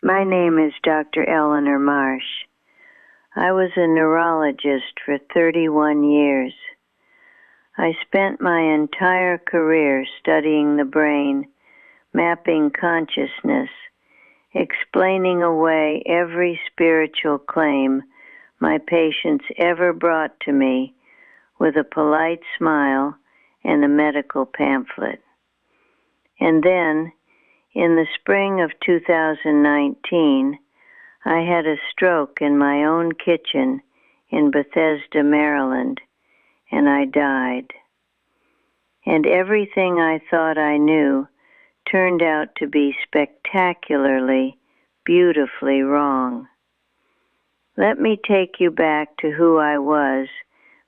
My name is Dr. Eleanor Marsh. I was a neurologist for 31 years. I spent my entire career studying the brain, mapping consciousness, explaining away every spiritual claim my patients ever brought to me with a polite smile and a medical pamphlet. And then, in the spring of 2019, I had a stroke in my own kitchen in Bethesda, Maryland, and I died. And everything I thought I knew turned out to be spectacularly, beautifully wrong. Let me take you back to who I was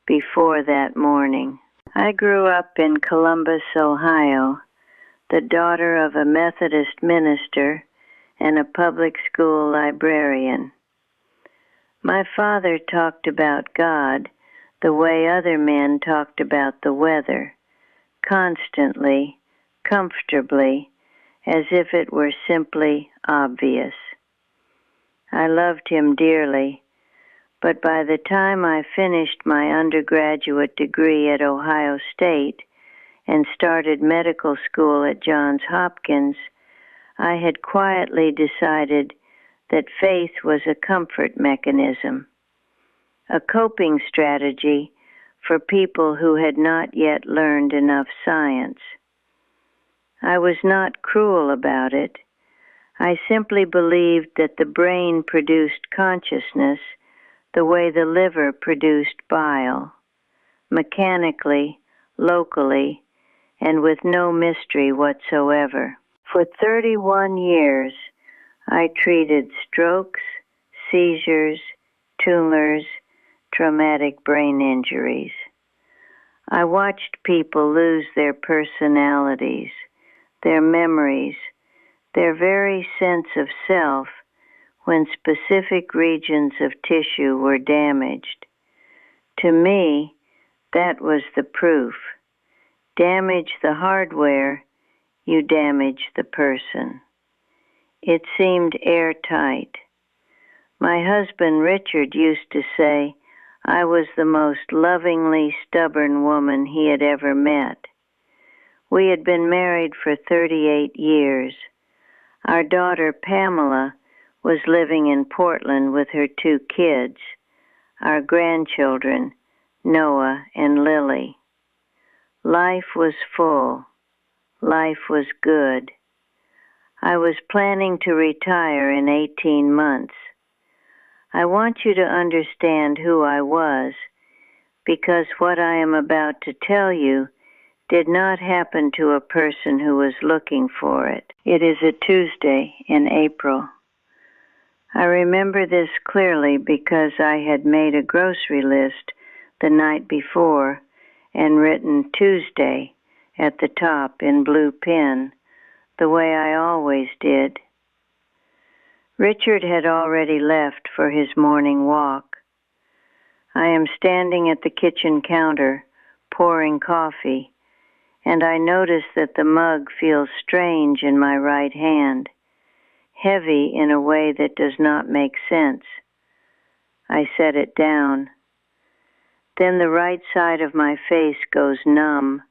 before that morning. I grew up in Columbus, Ohio, the daughter of a Methodist minister and a public school librarian. My father talked about God the way other men talked about the weather, constantly, comfortably, as if it were simply obvious. I loved him dearly, but by the time I finished my undergraduate degree at Ohio State and started medical school at Johns Hopkins, I had quietly decided that faith was a comfort mechanism, a coping strategy for people who had not yet learned enough science. I was not cruel about it. I simply believed that the brain produced consciousness the way the liver produced bile, mechanically, locally, and with no mystery whatsoever. For 31 years, I treated strokes, seizures, tumors, traumatic brain injuries. I watched people lose their personalities, their memories, their very sense of self when specific regions of tissue were damaged. To me, that was the proof. Damage the hardware, you damage the person. It seemed airtight. My husband Richard used to say I was the most lovingly stubborn woman he had ever met. We had been married for 38 years. Our daughter Pamela was living in Portland with her 2 kids, our grandchildren, Noah and Lily. Life was full. Life was good. I was planning to retire in 18 months. I want you to understand who I was, because what I am about to tell you did not happen to a person who was looking for it. It is a Tuesday in April. I remember this clearly because I had made a grocery list the night before and written Tuesday at the top in blue pen, the way I always did. Richard had already left for his morning walk. I am standing at the kitchen counter, pouring coffee, and I notice that the mug feels strange in my right hand, heavy in a way that does not make sense. I set it down. Then the right side of my face goes numb.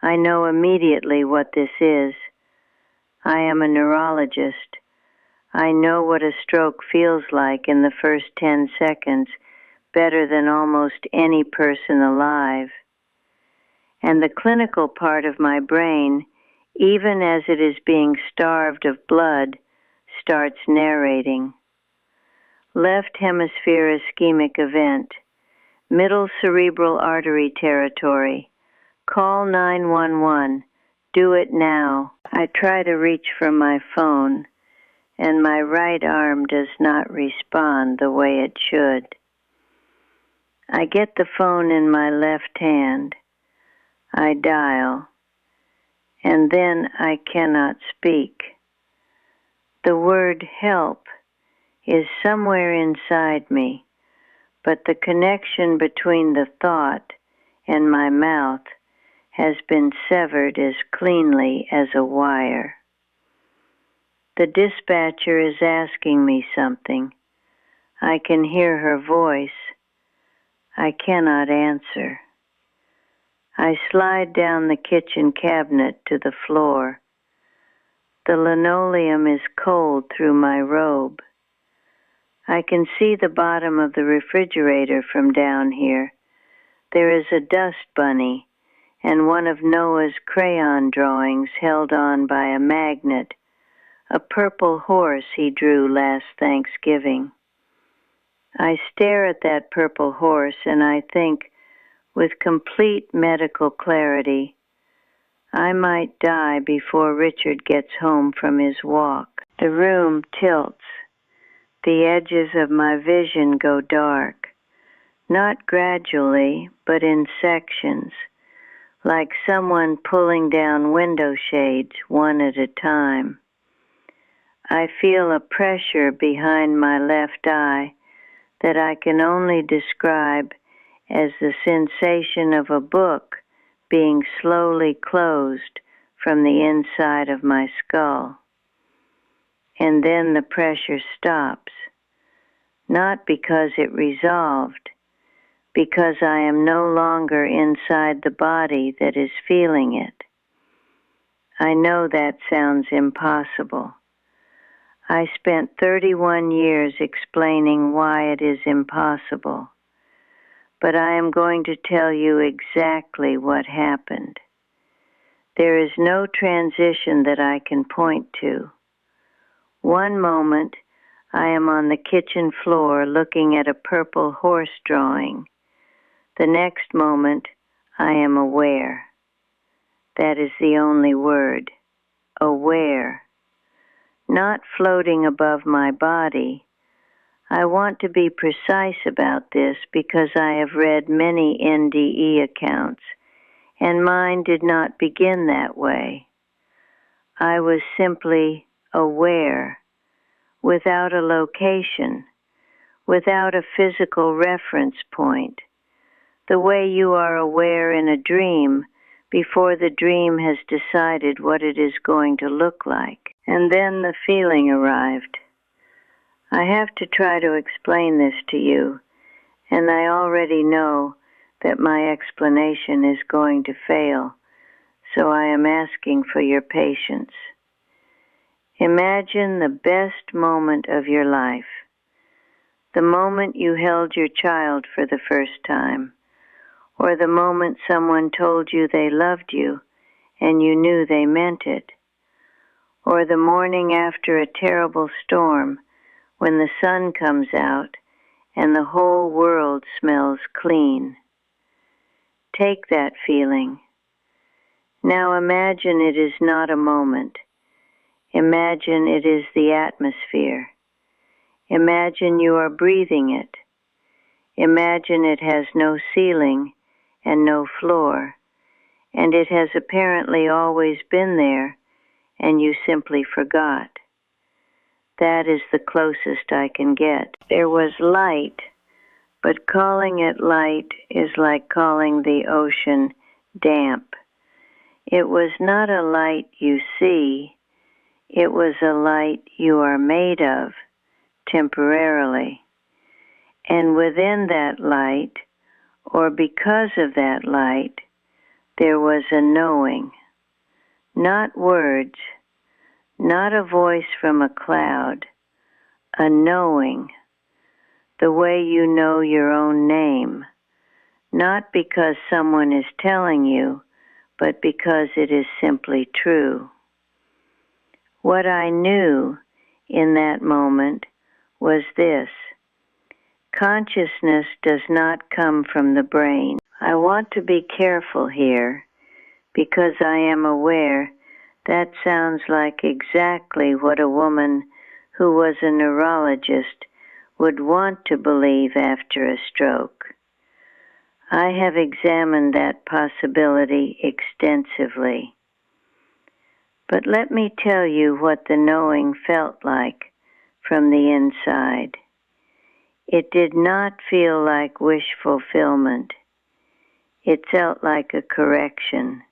I know immediately what this is. I am a neurologist. I know what a stroke feels like in the first 10 seconds better than almost any person alive. And the clinical part of my brain, even as it is being starved of blood, starts narrating. Left hemisphere ischemic event, middle cerebral artery territory. Call 911. Do it now. I try to reach for my phone, and my right arm does not respond the way it should. I get the phone in my left hand. I dial, and then I cannot speak. The word help is somewhere inside me, but the connection between the thought and my mouth has been severed as cleanly as a wire. The dispatcher is asking me something. I can hear her voice. I cannot answer. I slide down the kitchen cabinet to the floor. The linoleum is cold through my robe. I can see the bottom of the refrigerator from down here. There is a dust bunny and one of Noah's crayon drawings held on by a magnet, a purple horse he drew last Thanksgiving. I stare at that purple horse and I think, with complete medical clarity, I might die before Richard gets home from his walk. The room tilts. The edges of my vision go dark, not gradually, but in sections, like someone pulling down window shades one at a time. I feel a pressure behind my left eye that I can only describe as the sensation of a book being slowly closed from the inside of my skull. And then the pressure stops, not because it resolved, because I am no longer inside the body that is feeling it. I know that sounds impossible. I spent 31 years explaining why it is impossible, but I am going to tell you exactly what happened. There is no transition that I can point to. One moment, I am on the kitchen floor looking at a purple horse drawing. The next moment, I am aware. That is the only word. Aware. Not floating above my body. I want to be precise about this because I have read many NDE accounts, and mine did not begin that way. I was simply aware, without a location, without a physical reference point, the way you are aware in a dream before the dream has decided what it is going to look like. And then the feeling arrived. I have to try to explain this to you, and I already know that my explanation is going to fail, so I am asking for your patience. Imagine the best moment of your life, the moment you held your child for the first time, or the moment someone told you they loved you and you knew they meant it, or the morning after a terrible storm when the sun comes out and the whole world smells clean. Take that feeling. Now imagine it is not a moment. Imagine it is the atmosphere. Imagine you are breathing it. Imagine it has no ceiling and no floor, and it has apparently always been there, and you simply forgot. That is the closest I can get. There was light, but calling it light is like calling the ocean damp. It was not a light you see, it was a light you are made of, temporarily. And within that light, or because of that light, there was a knowing. Not words, not a voice from a cloud, a knowing, the way you know your own name, not because someone is telling you, but because it is simply true. What I knew in that moment was this: consciousness does not come from the brain. I want to be careful here because I am aware that sounds like exactly what a woman who was a neurologist would want to believe after a stroke. I have examined that possibility extensively. But let me tell you what the knowing felt like from the inside. It did not feel like wish fulfillment. It felt like a correction,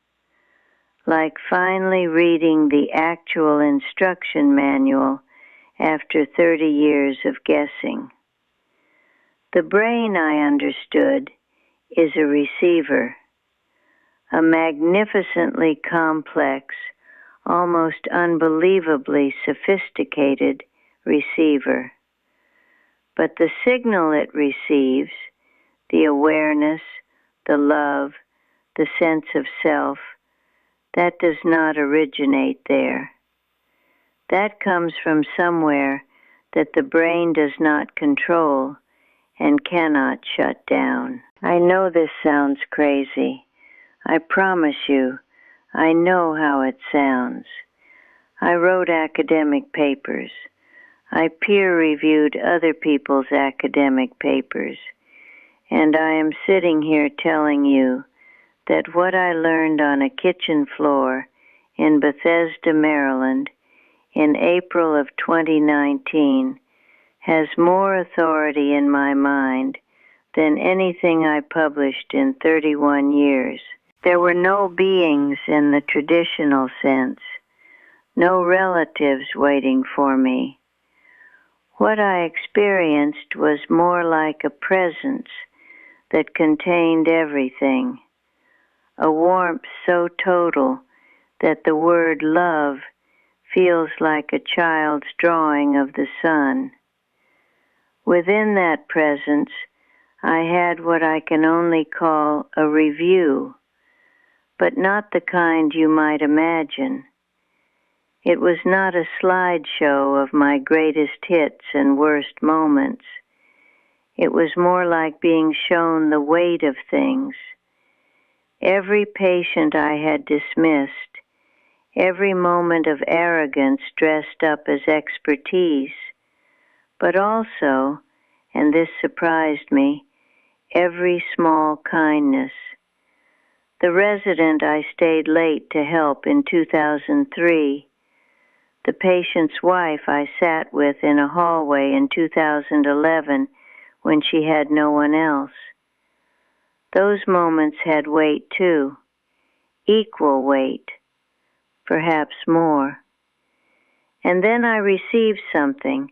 like finally reading the actual instruction manual after 30 years of guessing. The brain, I understood, is a receiver, a magnificently complex, almost unbelievably sophisticated receiver. But the signal it receives, the awareness, the love, the sense of self, that does not originate there. That comes from somewhere that the brain does not control and cannot shut down. I know this sounds crazy. I promise you, I know how it sounds. I wrote academic papers. I peer-reviewed other people's academic papers. And I am sitting here telling you that what I learned on a kitchen floor in Bethesda, Maryland, in April of 2019, has more authority in my mind than anything I published in 31 years. There were no beings in the traditional sense, no relatives waiting for me. What I experienced was more like a presence that contained everything, a warmth so total that the word love feels like a child's drawing of the sun. Within that presence, I had what I can only call a review, but not the kind you might imagine. It was not a slideshow of my greatest hits and worst moments. It was more like being shown the weight of things. Every patient I had dismissed, every moment of arrogance dressed up as expertise, but also, and this surprised me, every small kindness. The resident I stayed late to help in 2003, the patient's wife I sat with in a hallway in 2011 when she had no one else. Those moments had weight too, equal weight, perhaps more. And then I received something,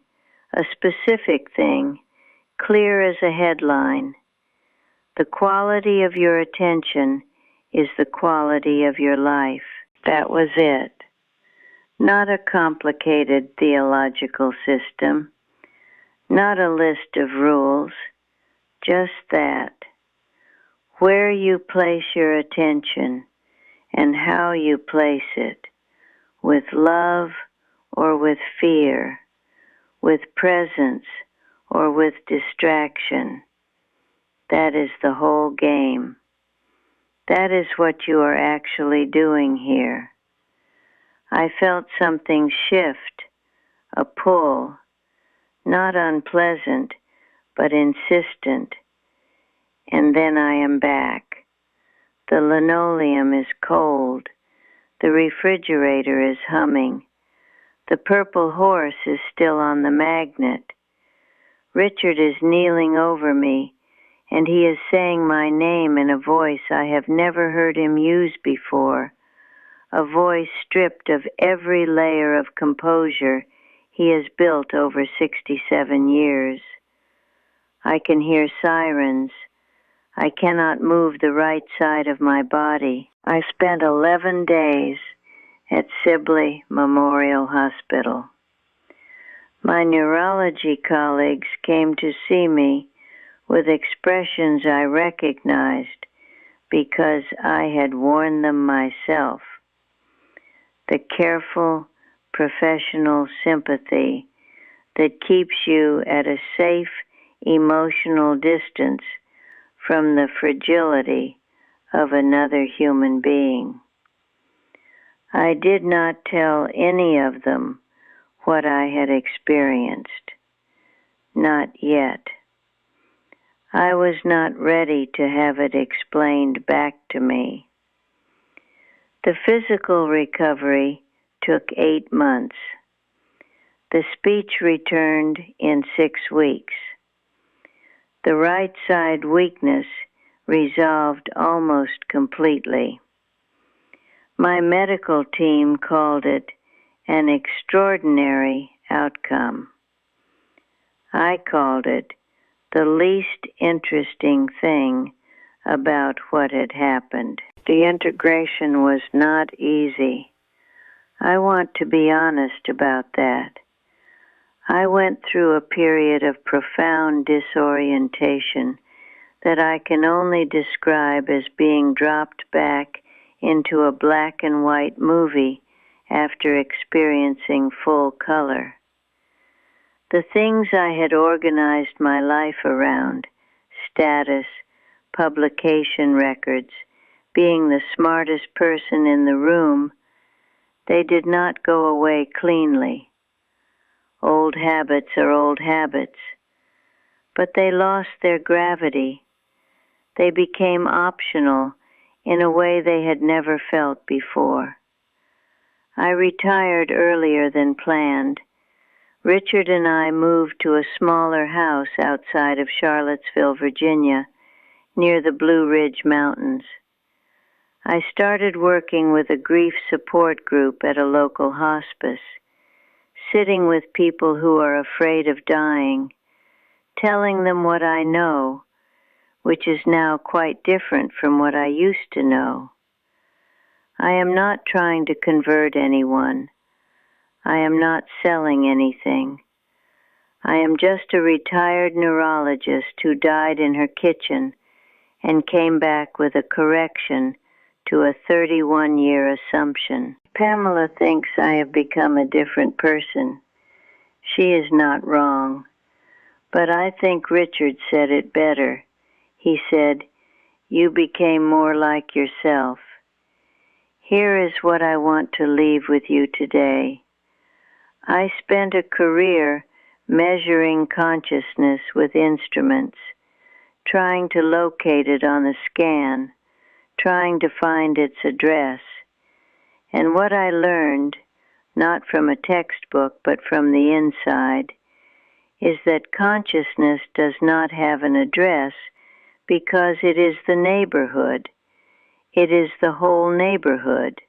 a specific thing, clear as a headline. The quality of your attention is the quality of your life. That was it. Not a complicated theological system, not a list of rules, just that. Where you place your attention and how you place it, with love or with fear, with presence or with distraction, that is the whole game. That is what you are actually doing here. I felt something shift, a pull, not unpleasant, but insistent. And then I am back. The linoleum is cold. The refrigerator is humming. The purple horse is still on the magnet. Richard is kneeling over me, and he is saying my name in a voice I have never heard him use before, a voice stripped of every layer of composure he has built over 67 years. I can hear sirens. I cannot move the right side of my body. I spent 11 days at Sibley Memorial Hospital. My neurology colleagues came to see me with expressions I recognized because I had worn them myself. The careful, professional sympathy that keeps you at a safe emotional distance from the fragility of another human being. I did not tell any of them what I had experienced. Not yet. I was not ready to have it explained back to me. The physical recovery took 8 months. The speech returned in 6 weeks. The right side weakness resolved almost completely. My medical team called it an extraordinary outcome. I called it the least interesting thing about what had happened. The integration was not easy. I want to be honest about that. I went through a period of profound disorientation that I can only describe as being dropped back into a black and white movie after experiencing full color. The things I had organized my life around, status, publication records, being the smartest person in the room, they did not go away cleanly. Old habits are old habits, but they lost their gravity. They became optional in a way they had never felt before. I retired earlier than planned. Richard and I moved to a smaller house outside of Charlottesville, Virginia, near the Blue Ridge Mountains. I started working with a grief support group at a local hospice, sitting with people who are afraid of dying, telling them what I know, which is now quite different from what I used to know. I am not trying to convert anyone. I am not selling anything. I am just a retired neurologist who died in her kitchen and came back with a correction to a 31-year assumption. Pamela thinks I have become a different person. She is not wrong. But I think Richard said it better. He said, "You became more like yourself." Here is what I want to leave with you today. I spent a career measuring consciousness with instruments, trying to locate it on a scan, trying to find its address. And what I learned, not from a textbook but from the inside, is that consciousness does not have an address because it is the neighborhood. It is the whole neighborhood.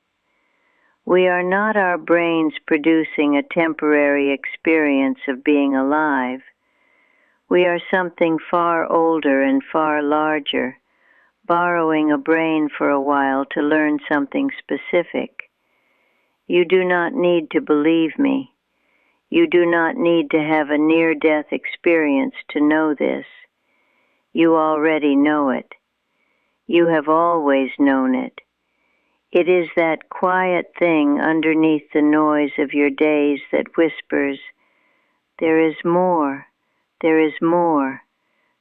We are not our brains producing a temporary experience of being alive. We are something far older and far larger, borrowing a brain for a while to learn something specific. You do not need to believe me. You do not need to have a near-death experience to know this. You already know it. You have always known it. It is that quiet thing underneath the noise of your days that whispers, "There is more, there is more,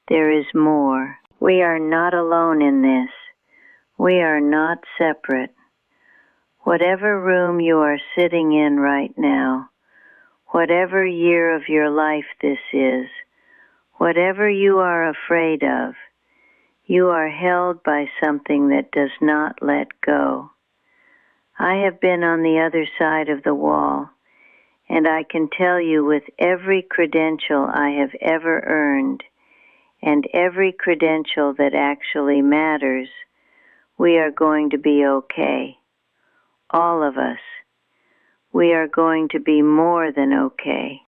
there is more." We are not alone in this. We are not separate. Whatever room you are sitting in right now, whatever year of your life this is, whatever you are afraid of, you are held by something that does not let go. I have been on the other side of the wall, and I can tell you with every credential I have ever earned, and every credential that actually matters, we are going to be okay. All of us. We are going to be more than okay.